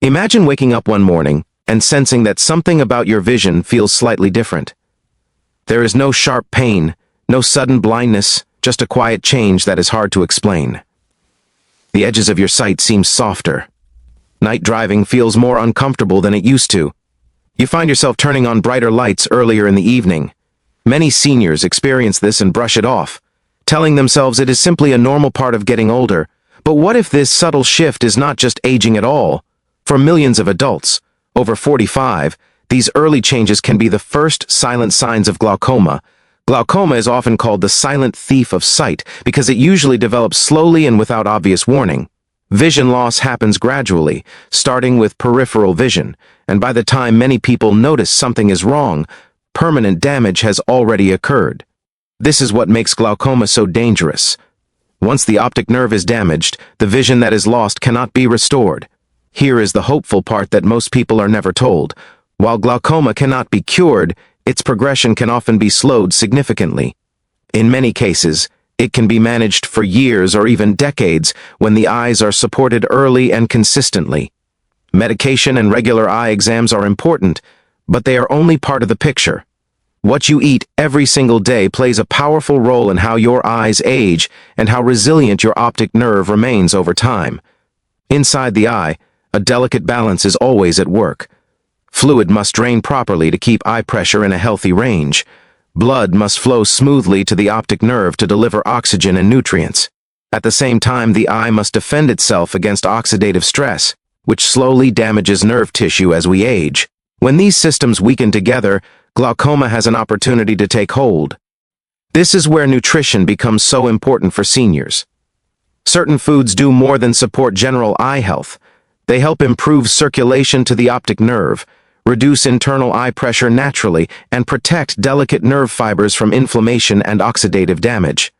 Imagine waking up one morning and sensing that something about your vision feels slightly different. There is no sharp pain, no sudden blindness, just a quiet change that is hard to explain. The edges of your sight seem softer. Night driving feels more uncomfortable than it used to. You find yourself turning on brighter lights earlier in the evening. Many seniors experience this and brush it off, telling themselves it is simply a normal part of getting older. But what if this subtle shift is not just aging at all? For millions of adults, over 45, these early changes can be the first silent signs of glaucoma. Glaucoma is often called the silent thief of sight because it usually develops slowly and without obvious warning. Vision loss happens gradually, starting with peripheral vision, and by the time many people notice something is wrong, permanent damage has already occurred. This is what makes glaucoma so dangerous. Once the optic nerve is damaged, the vision that is lost cannot be restored. Here is the hopeful part that most people are never told. While glaucoma cannot be cured, its progression can often be slowed significantly. In many cases, it can be managed for years or even decades when the eyes are supported early and consistently. Medication and regular eye exams are important, but they are only part of the picture. What you eat every single day plays a powerful role in how your eyes age and how resilient your optic nerve remains over time. Inside the eye, a delicate balance is always at work. Fluid must drain properly to keep eye pressure in a healthy range. Blood must flow smoothly to the optic nerve to deliver oxygen and nutrients. At the same time, the eye must defend itself against oxidative stress, which slowly damages nerve tissue as we age. When these systems weaken together, glaucoma has an opportunity to take hold. This is where nutrition becomes so important for seniors. Certain foods do more than support general eye health. They help improve circulation to the optic nerve, reduce internal eye pressure naturally, and protect delicate nerve fibers from inflammation and oxidative damage.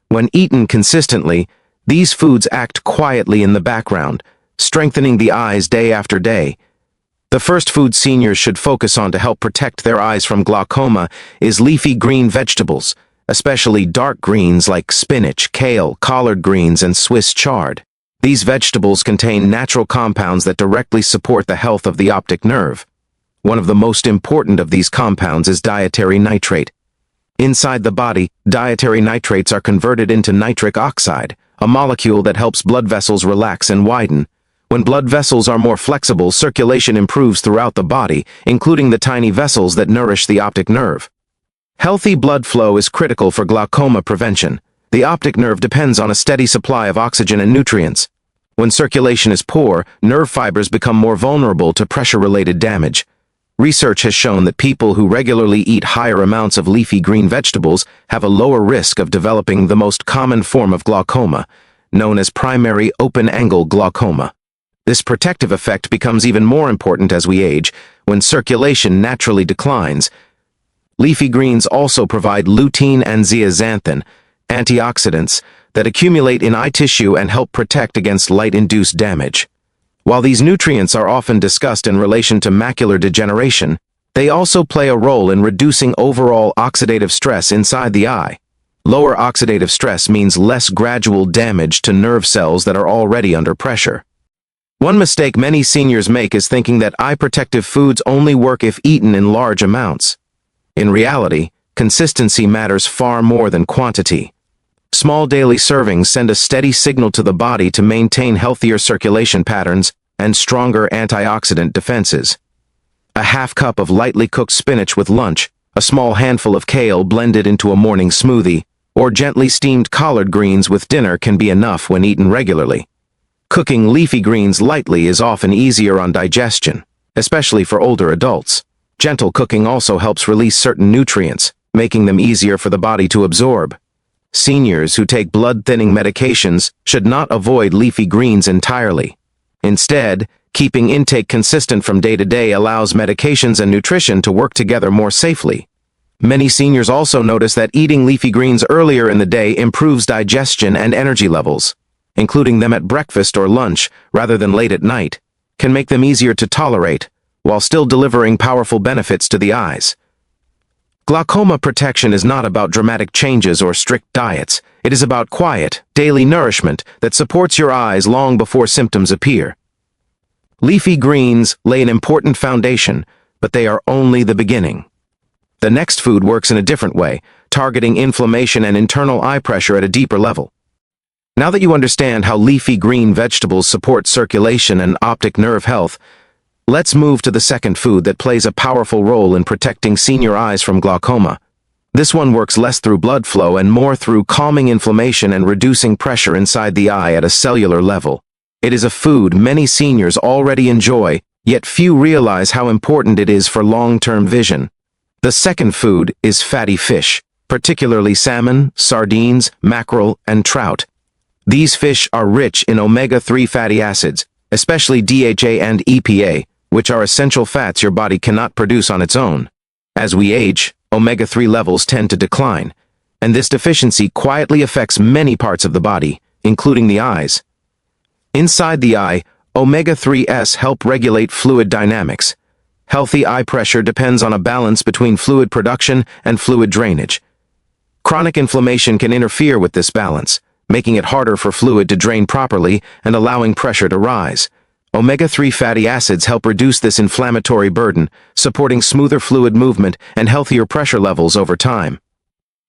When eaten consistently, these foods act quietly in the background, strengthening the eyes day after day. The first food seniors should focus on to help protect their eyes from glaucoma is leafy green vegetables, especially dark greens like spinach, kale, collard greens, and Swiss chard. These vegetables contain natural compounds that directly support the health of the optic nerve. One of the most important of these compounds is dietary nitrate. Inside the body, dietary nitrates are converted into nitric oxide, a molecule that helps blood vessels relax and widen. When blood vessels are more flexible, circulation improves throughout the body, including the tiny vessels that nourish the optic nerve. Healthy blood flow is critical for glaucoma prevention. The optic nerve depends on a steady supply of oxygen and nutrients. When circulation is poor, nerve fibers become more vulnerable to pressure-related damage. Research has shown that people who regularly eat higher amounts of leafy green vegetables have a lower risk of developing the most common form of glaucoma, known as primary open-angle glaucoma. This protective effect becomes even more important as we age, when circulation naturally declines. Leafy greens also provide lutein and zeaxanthin, antioxidants, that accumulate in eye tissue and help protect against light-induced damage. While these nutrients are often discussed in relation to macular degeneration, they also play a role in reducing overall oxidative stress inside the eye. Lower oxidative stress means less gradual damage to nerve cells that are already under pressure. One mistake many seniors make is thinking that eye protective foods only work if eaten in large amounts. In reality, consistency matters far more than quantity. Small daily servings send a steady signal to the body to maintain healthier circulation patterns and stronger antioxidant defenses. A half cup of lightly cooked spinach with lunch, a small handful of kale blended into a morning smoothie, or gently steamed collard greens with dinner can be enough when eaten regularly. Cooking leafy greens lightly is often easier on digestion, especially for older adults. Gentle cooking also helps release certain nutrients, making them easier for the body to absorb. Seniors who take blood-thinning medications should not avoid leafy greens entirely. Instead, keeping intake consistent from day to day allows medications and nutrition to work together more safely. Many seniors also notice that eating leafy greens earlier in the day improves digestion and energy levels. Including them at breakfast or lunch, rather than late at night, can make them easier to tolerate, while still delivering powerful benefits to the eyes. Glaucoma protection is not about dramatic changes or strict diets. It is about quiet, daily nourishment that supports your eyes long before symptoms appear. Leafy greens lay an important foundation, but they are only the beginning. The next food works in a different way, targeting inflammation and internal eye pressure at a deeper level. Now that you understand how leafy green vegetables support circulation and optic nerve health, let's move to the second food that plays a powerful role in protecting senior eyes from glaucoma. This one works less through blood flow and more through calming inflammation and reducing pressure inside the eye at a cellular level. It is a food many seniors already enjoy, yet few realize how important it is for long-term vision. The second food is fatty fish, particularly salmon, sardines, mackerel, and trout. These fish are rich in omega-3 fatty acids, especially DHA and EPA, which are essential fats your body cannot produce on its own. As we age, omega-3 levels tend to decline, and this deficiency quietly affects many parts of the body, including the eyes. Inside the eye, omega-3s help regulate fluid dynamics. Healthy eye pressure depends on a balance between fluid production and fluid drainage. Chronic inflammation can interfere with this balance, making it harder for fluid to drain properly and allowing pressure to rise. Omega-3 fatty acids help reduce this inflammatory burden, supporting smoother fluid movement and healthier pressure levels over time.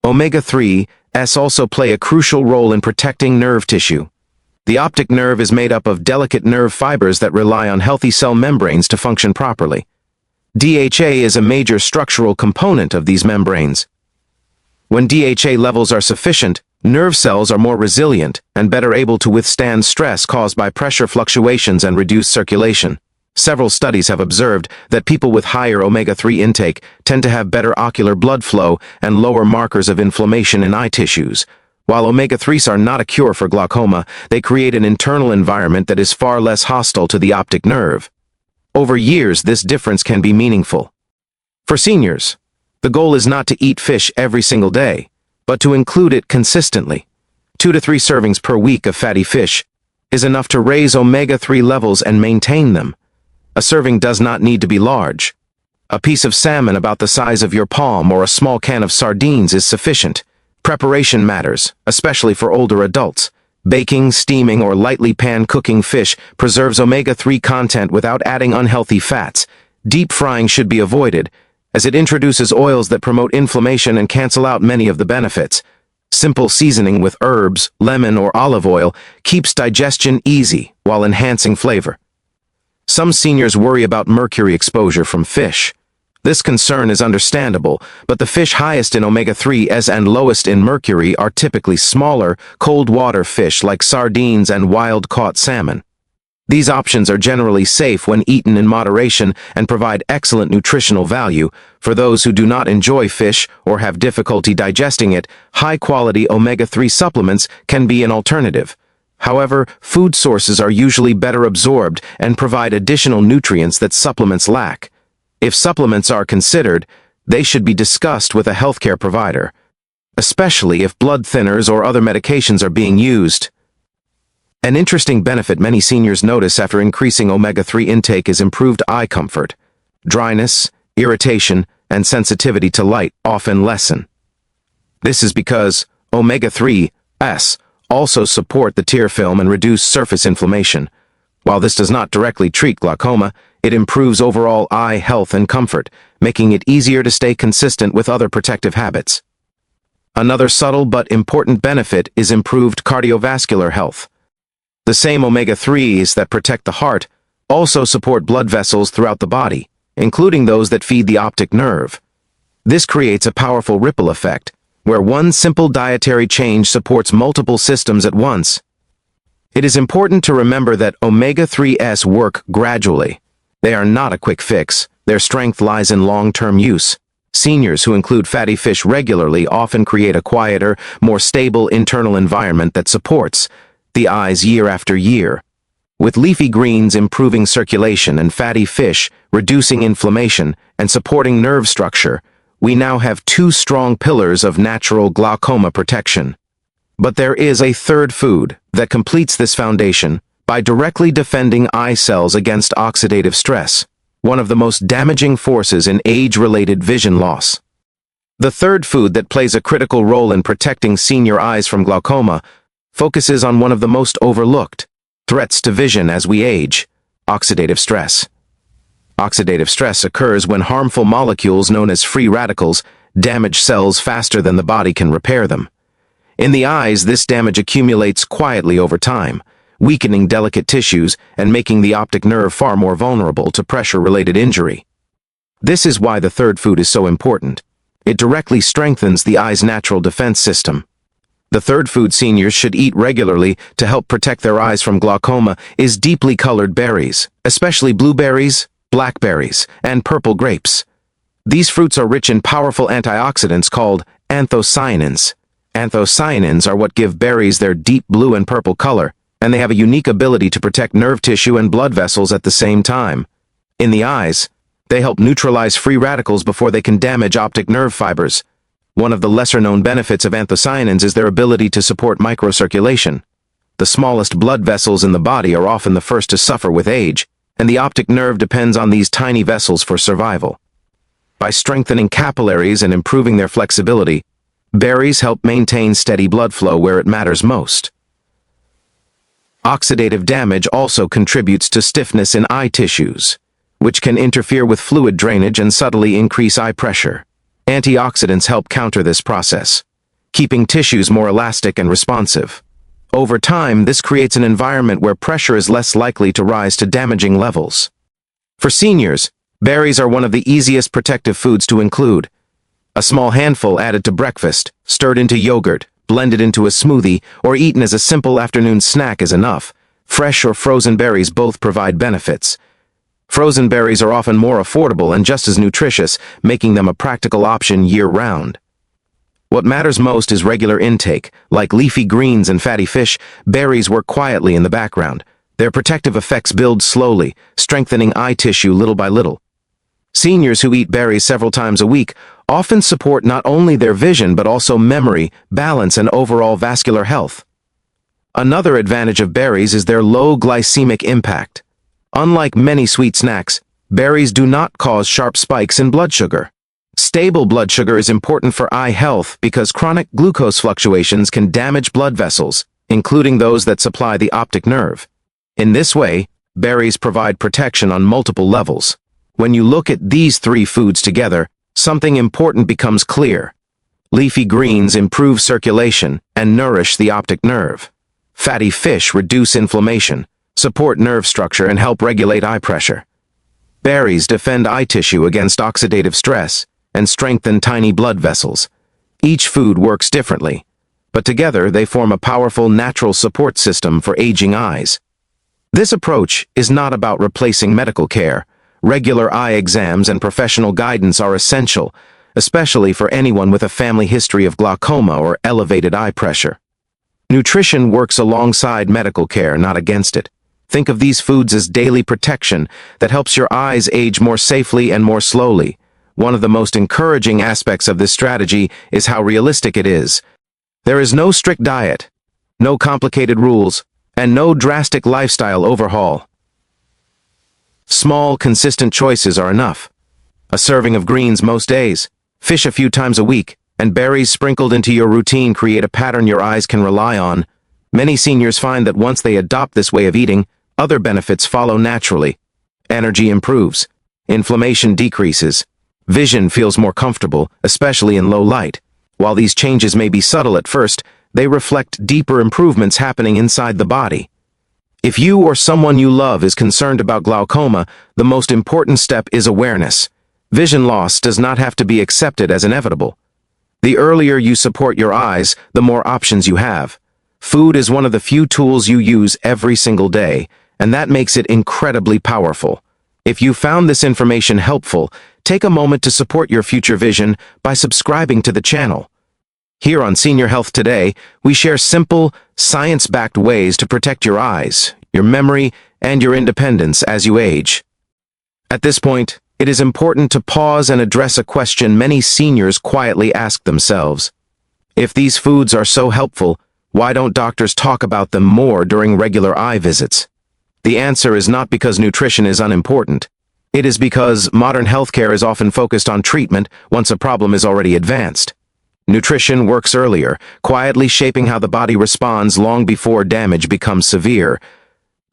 Omega-3s also play a crucial role in protecting nerve tissue. The optic nerve is made up of delicate nerve fibers that rely on healthy cell membranes to function properly. DHA is a major structural component of these membranes. When DHA levels are sufficient, nerve cells are more resilient and better able to withstand stress caused by pressure fluctuations and reduced circulation. Several studies have observed that people with higher omega-3 intake tend to have better ocular blood flow and lower markers of inflammation in eye tissues. While omega-3s are not a cure for glaucoma, they create an internal environment that is far less hostile to the optic nerve. Over years, this difference can be meaningful. For seniors, the goal is not to eat fish every single day, but to include it consistently. 2 to 3 servings per week of fatty fish is enough to raise omega-3 levels and maintain them. A serving does not need to be large. A piece of salmon about the size of your palm or a small can of sardines is sufficient. Preparation matters, especially for older adults. Baking, steaming, or lightly pan-cooking fish preserves omega-3 content without adding unhealthy fats. Deep frying should be avoided, as it introduces oils that promote inflammation and cancel out many of the benefits. Simple seasoning with herbs, lemon, or olive oil keeps digestion easy while enhancing flavor. Some seniors worry about mercury exposure from fish. This concern is understandable, but the fish highest in omega-3s and lowest in mercury are typically smaller, cold-water fish like sardines and wild-caught salmon. These options are generally safe when eaten in moderation and provide excellent nutritional value. For those who do not enjoy fish or have difficulty digesting it, high-quality omega-3 supplements can be an alternative. However, food sources are usually better absorbed and provide additional nutrients that supplements lack. If supplements are considered, they should be discussed with a healthcare provider, especially if blood thinners or other medications are being used. An interesting benefit many seniors notice after increasing omega-3 intake is improved eye comfort. Dryness, irritation, and sensitivity to light often lessen. This is because omega-3s also support the tear film and reduce surface inflammation. While this does not directly treat glaucoma, it improves overall eye health and comfort, making it easier to stay consistent with other protective habits. Another subtle but important benefit is improved cardiovascular health. The same omega-3s that protect the heart also support blood vessels throughout the body, including those that feed the optic nerve. This creates a powerful ripple effect, where one simple dietary change supports multiple systems at once. It is important to remember that omega-3s work gradually. They are not a quick fix. Their strength lies in long-term use. Seniors who include fatty fish regularly often create a quieter, more stable internal environment that supports the eyes year after year. With leafy greens improving circulation and fatty fish reducing inflammation and supporting nerve structure, we now have 2 strong pillars of natural glaucoma protection. But there is a third food that completes this foundation by directly defending eye cells against oxidative stress, one of the most damaging forces in age-related vision loss. The third food that plays a critical role in protecting senior eyes from glaucoma focuses on one of the most overlooked threats to vision as we age: Oxidative stress. Oxidative stress occurs when harmful molecules known as free radicals damage cells faster than the body can repair them. In the eyes, this damage accumulates quietly over time, weakening delicate tissues and making the optic nerve far more vulnerable to pressure-related injury. This is why the third food is so important. It directly strengthens the eye's natural defense system. The third food seniors should eat regularly to help protect their eyes from glaucoma is deeply colored berries, especially blueberries, blackberries, and purple grapes. These fruits are rich in powerful antioxidants called anthocyanins. Anthocyanins are what give berries their deep blue and purple color, and they have a unique ability to protect nerve tissue and blood vessels at the same time. In the eyes, they help neutralize free radicals before they can damage optic nerve fibers. One of the lesser-known benefits of anthocyanins is their ability to support microcirculation. The smallest blood vessels in the body are often the first to suffer with age, and the optic nerve depends on these tiny vessels for survival. By strengthening capillaries and improving their flexibility, berries help maintain steady blood flow where it matters most. Oxidative damage also contributes to stiffness in eye tissues, which can interfere with fluid drainage and subtly increase eye pressure. Antioxidants help counter this process, keeping tissues more elastic and responsive. Over time, this creates an environment where pressure is less likely to rise to damaging levels. For seniors, berries are one of the easiest protective foods to include. A small handful added to breakfast, stirred into yogurt, blended into a smoothie, or eaten as a simple afternoon snack is enough. Fresh or frozen berries both provide benefits. Frozen berries are often more affordable and just as nutritious, making them a practical option year-round. What matters most is regular intake. Like leafy greens and fatty fish, berries work quietly in the background. Their protective effects build slowly, strengthening eye tissue little by little. Seniors who eat berries several times a week often support not only their vision but also memory, balance, and overall vascular health. Another advantage of berries is their low glycemic impact. Unlike many sweet snacks, berries do not cause sharp spikes in blood sugar. Stable blood sugar is important for eye health because chronic glucose fluctuations can damage blood vessels, including those that supply the optic nerve. In this way, berries provide protection on multiple levels. When you look at these three foods together, something important becomes clear. Leafy greens improve circulation and nourish the optic nerve. Fatty fish reduce inflammation, support nerve structure, and help regulate eye pressure. Berries defend eye tissue against oxidative stress and strengthen tiny blood vessels. Each food works differently, but together they form a powerful natural support system for aging eyes. This approach is not about replacing medical care. Regular eye exams and professional guidance are essential, especially for anyone with a family history of glaucoma or elevated eye pressure. Nutrition works alongside medical care, not against it. Think of these foods as daily protection that helps your eyes age more safely and more slowly. One of the most encouraging aspects of this strategy is how realistic it is. There is no strict diet, no complicated rules, and no drastic lifestyle overhaul. Small, consistent choices are enough. A serving of greens most days, fish a few times a week, and berries sprinkled into your routine create a pattern your eyes can rely on. Many seniors find that once they adopt this way of eating, other benefits follow naturally. Energy improves, inflammation decreases, vision feels more comfortable, especially in low light. While these changes may be subtle at first, they reflect deeper improvements happening inside the body. If you or someone you love is concerned about glaucoma, the most important step is awareness. Vision loss does not have to be accepted as inevitable. The earlier you support your eyes, the more options you have. Food is one of the few tools you use every single day, and that makes it incredibly powerful. If you found this information helpful, take a moment to support your future vision by subscribing to the channel. Here on Senior Health Today, we share simple, science-backed ways to protect your eyes, your memory, and your independence as you age. At this point, it is important to pause and address a question many seniors quietly ask themselves. If these foods are so helpful, why don't doctors talk about them more during regular eye visits? The answer is not because nutrition is unimportant. It is because modern healthcare is often focused on treatment once a problem is already advanced. Nutrition works earlier, quietly shaping how the body responds long before damage becomes severe.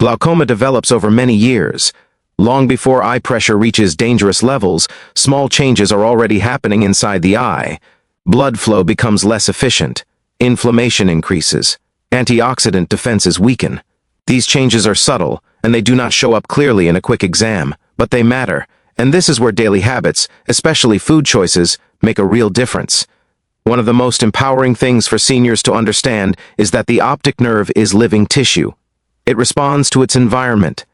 Glaucoma develops over many years. Long before eye pressure reaches dangerous levels, small changes are already happening inside the eye. Blood flow becomes less efficient. Inflammation increases. Antioxidant defenses weaken. These changes are subtle, and they do not show up clearly in a quick exam, but they matter, and this is where daily habits, especially food choices, make a real difference. One of the most empowering things for seniors to understand is that the optic nerve is living tissue. It responds to its environment.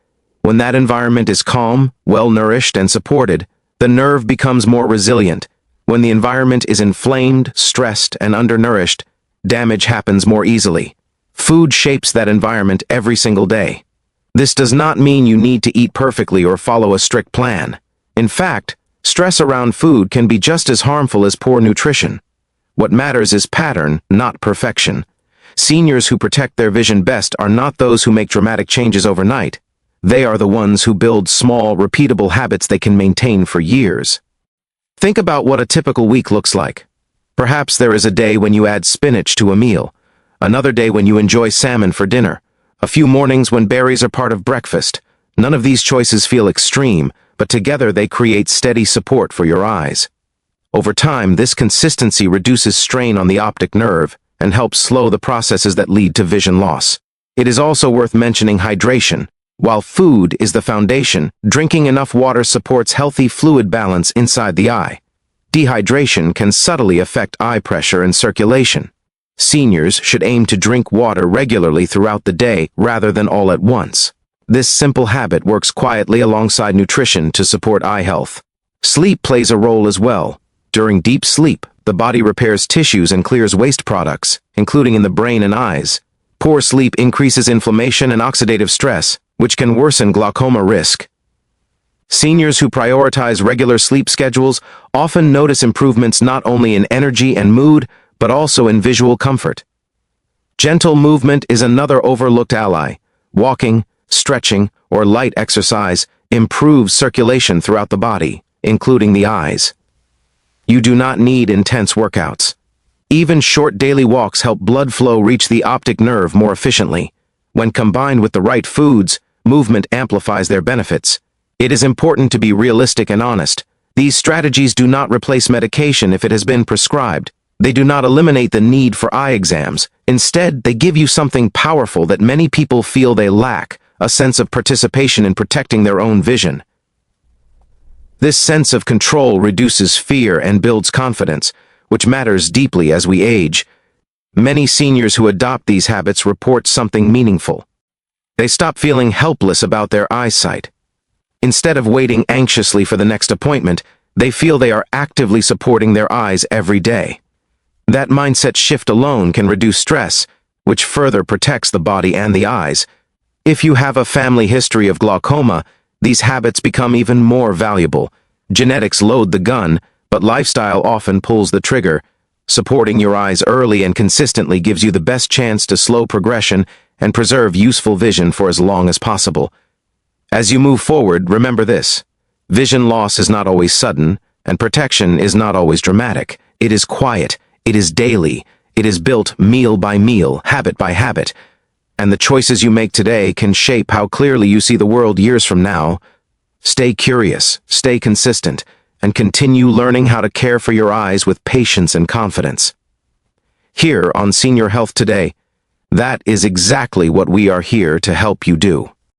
When that environment is calm, well-nourished, and supported, the nerve becomes more resilient. When the environment is inflamed, stressed, and undernourished, damage happens more easily. Food shapes that environment every single day. This does not mean you need to eat perfectly or follow a strict plan. In fact, stress around food can be just as harmful as poor nutrition. What matters is pattern, not perfection. Seniors who protect their vision best are not those who make dramatic changes overnight. They are the ones who build small, repeatable habits they can maintain for years. Think about what a typical week looks like. Perhaps there is a day when you add spinach to a meal, another day when you enjoy salmon for dinner, a few mornings when berries are part of breakfast. None of these choices feel extreme, but together they create steady support for your eyes. Over time, this consistency reduces strain on the optic nerve and helps slow the processes that lead to vision loss. It is also worth mentioning hydration. While food is the foundation, drinking enough water supports healthy fluid balance inside the eye. Dehydration can subtly affect eye pressure and circulation. Seniors should aim to drink water regularly throughout the day rather than all at once. This simple habit works quietly alongside nutrition to support eye health. Sleep plays a role as well. During deep sleep, the body repairs tissues and clears waste products, including in the brain and eyes. Poor sleep increases inflammation and oxidative stress, which can worsen glaucoma risk. Seniors who prioritize regular sleep schedules often notice improvements not only in energy and mood, but also in visual comfort. Gentle movement is another overlooked ally. Walking, stretching, or light exercise improves circulation throughout the body, including the eyes. You do not need intense workouts. Even short daily walks help blood flow reach the optic nerve more efficiently. When combined with the right foods, movement amplifies their benefits. It is important to be realistic and honest. These strategies do not replace medication if it has been prescribed. They do not eliminate the need for eye exams. Instead, they give you something powerful that many people feel they lack, a sense of participation in protecting their own vision. This sense of control reduces fear and builds confidence, which matters deeply as we age. Many seniors who adopt these habits report something meaningful. They stop feeling helpless about their eyesight. Instead of waiting anxiously for the next appointment, they feel they are actively supporting their eyes every day. That mindset shift alone can reduce stress, which further protects the body and the eyes. If you have a family history of glaucoma, these habits become even more valuable. Genetics load the gun, but lifestyle often pulls the trigger. Supporting your eyes early and consistently gives you the best chance to slow progression and preserve useful vision for as long as possible. As you move forward, remember this: vision loss is not always sudden, and protection is not always dramatic. It is quiet, it is daily, it is built meal by meal, habit by habit. And the choices you make today can shape how clearly you see the world years from now. Stay curious, stay consistent, and continue learning how to care for your eyes with patience and confidence. Here on Senior Health Today, that is exactly what we are here to help you do.